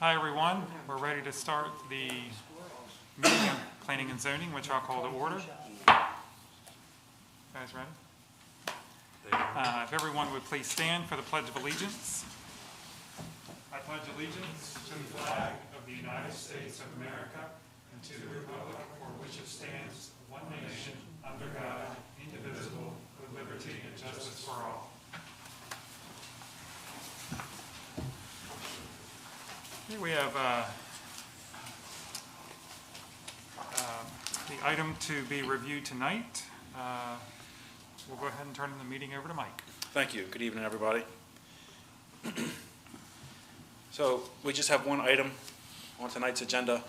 Hi everyone, we're ready to start the meeting of Planning and Zoning, which I'll call to order. Guys ready? If everyone would please stand for the Pledge of Allegiance. I pledge allegiance to the flag of the United States of America and to the republic for which it stands, one nation, under God, indivisible, with liberty and justice for all. Here we have the item to be reviewed tonight. We'll go ahead and turn the meeting over to Mike. Thank you. Good evening, everybody. So we just have one item on tonight's agenda.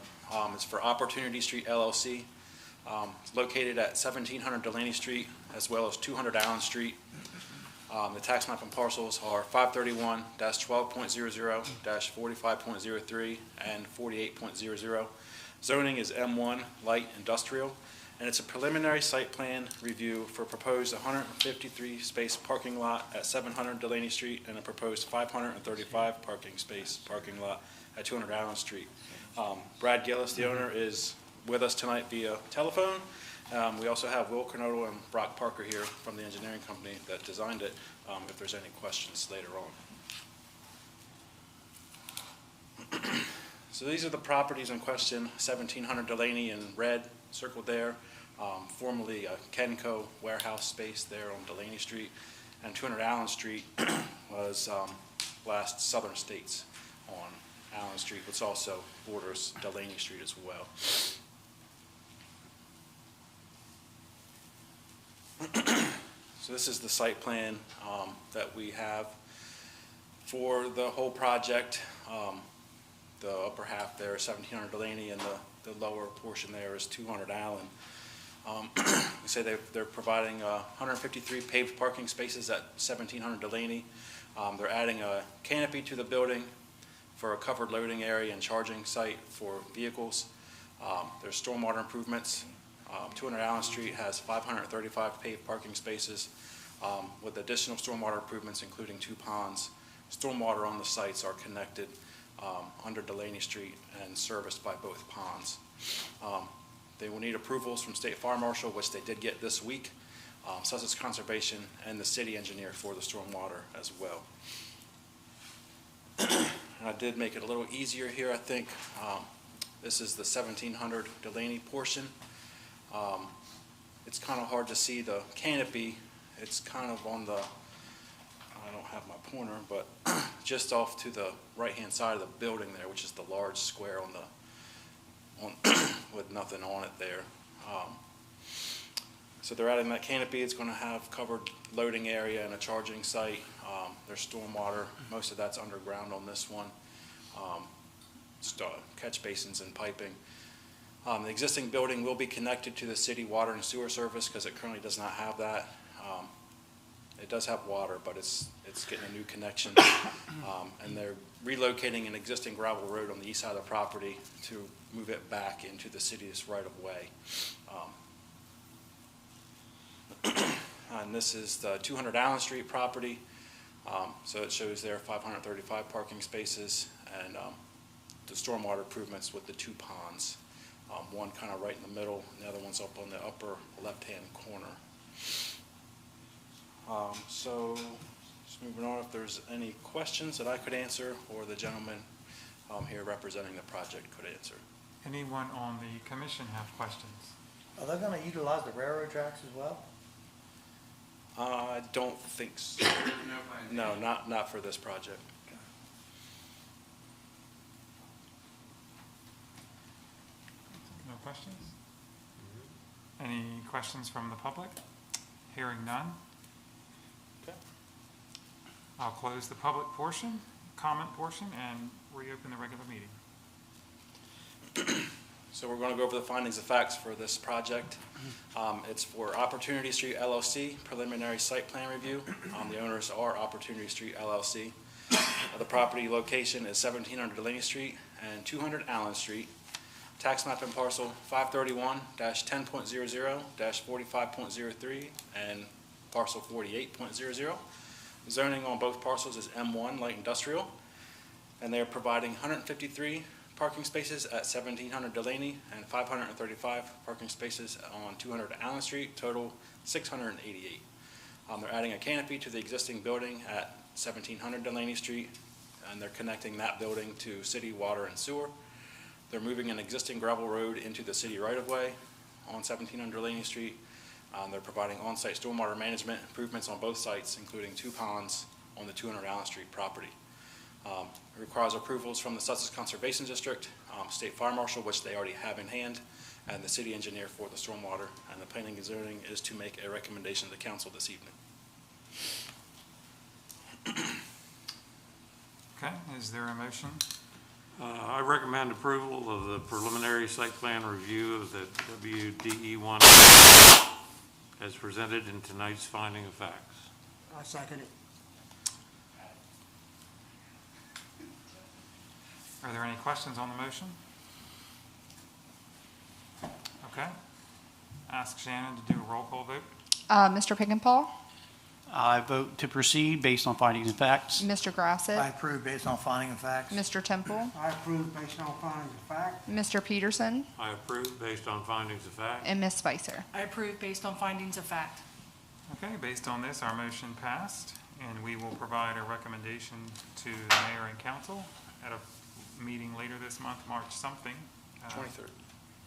It's for Opportunity Street LLC. It's located at 1700 Delaney Street as well as 200 Allen Street. The tax map and parcels are 531-12.00-45.03 and 48.00. Zoning is M1 Light Industrial, and it's a preliminary site plan review for proposed 153 space parking lot at 700 Delaney Street and a proposed 535 parking lot at 200 Allen Street. Brad Gillis, the owner, is with us tonight via telephone. We also have Will Cornotto and Brock Parker here from the engineering company that designed it, if there's any questions later on. So these are the properties in question: 1700 Delaney in red, circled there, formerly a Kenco warehouse space there on Delaney Street, and 200 Allen Street was last Southern States on Allen Street, which also borders Delaney Street as well. So this is the site plan that we have for the whole project. The upper half there is 1700 Delaney, and the lower portion there is 200 Allen. We say they're providing 153 paved parking spaces at 1700 Delaney. They're adding a canopy to the building for a covered loading area and charging site for vehicles. There's stormwater improvements. 200 Allen Street has 535 paved parking spaces with additional stormwater improvements, including 2 ponds. Stormwater on the sites are connected under Delaney Street and serviced by both ponds. They will need approvals from State Fire Marshal, which they did get this week, Sussex Conservation, and the city engineer for the stormwater as well. I did make it a little easier here, I think. This is the 1700 Delaney portion. It's kind of hard to see the canopy. It's kind of on the, I don't have my pointer, but just off to the right-hand side of the building there, which is the large square on with nothing on it there. So they're adding that canopy. It's going to have covered loading area and a charging site. There's stormwater. Most of that's underground on this one. Catch basins and piping. The existing building will be connected to the city water and sewer service because it currently does not have that. It does have water, but it's getting a new connection. And they're relocating an existing gravel road on the east side of the property to move it back into the city's right-of-way. And this is the 200 Allen Street property. So it shows there 535 parking spaces and the stormwater improvements with the 2 ponds. One kind of right in the middle, and the other one's up on the upper left-hand corner. So just moving on, if there's any questions that I could answer or the gentleman here representing the project could answer. Anyone on the commission have questions? Are they going to utilize the railroad tracks as well? I don't think so. No, not for this project. No questions? Any questions from the public? Hearing none. Okay. I'll close the public portion, comment portion, and reopen the regular meeting. So we're going to go over the findings of facts for this project. It's for Opportunity Street LLC, preliminary site plan review. The owners are Opportunity Street LLC. The property location is 1700 Delaney Street and 200 Allen Street. Tax map and parcel 531-10.00-45.03 and parcel 48.00. Zoning on both parcels is M1 Light Industrial. And they are providing 153 parking spaces at 1700 Delaney and 535 parking spaces on 200 Allen Street, total 688. They're adding a canopy to the existing building at 1700 Delaney Street, and they're connecting that building to city water and sewer. They're moving an existing gravel road into the city right-of-way on 1700 Delaney Street. They're providing on-site stormwater management improvements on both sites, including 2 ponds on the 200 Allen Street property. It requires approvals from the Sussex Conservation District, State Fire Marshal, which they already have in hand, and the city engineer for the stormwater. And the planning and zoning is to make a recommendation to the council this evening. Okay, is there a motion? I recommend approval of the preliminary site plan review of the WDE1 as presented in tonight's finding of facts. I second it. Are there any questions on the motion? Okay. Ask Shannon to do a roll call vote. Mr. Pickenpaul, I vote to proceed based on findings and facts. Mr. I Grassett, approve based on finding of facts. Mr. Temple, I approve based on findings of fact. Mr. Peterson, I approve based on findings of fact. and Ms. Spicer. I approve based on findings of fact. Okay, based on this, our motion passed, and we will provide a recommendation to the mayor and council at a meeting later this month, March something. 23rd.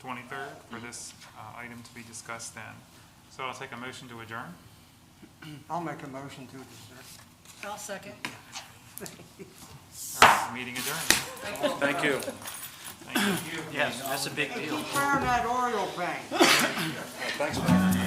23rd, for this item to be discussed then. So I'll take a motion to adjourn. I'll make a motion to adjourn. I'll second. All right, meeting adjourned. Thank you. Thank you. Yes, that's a big deal. Keep wearing that Oriole thing. Thanks, man.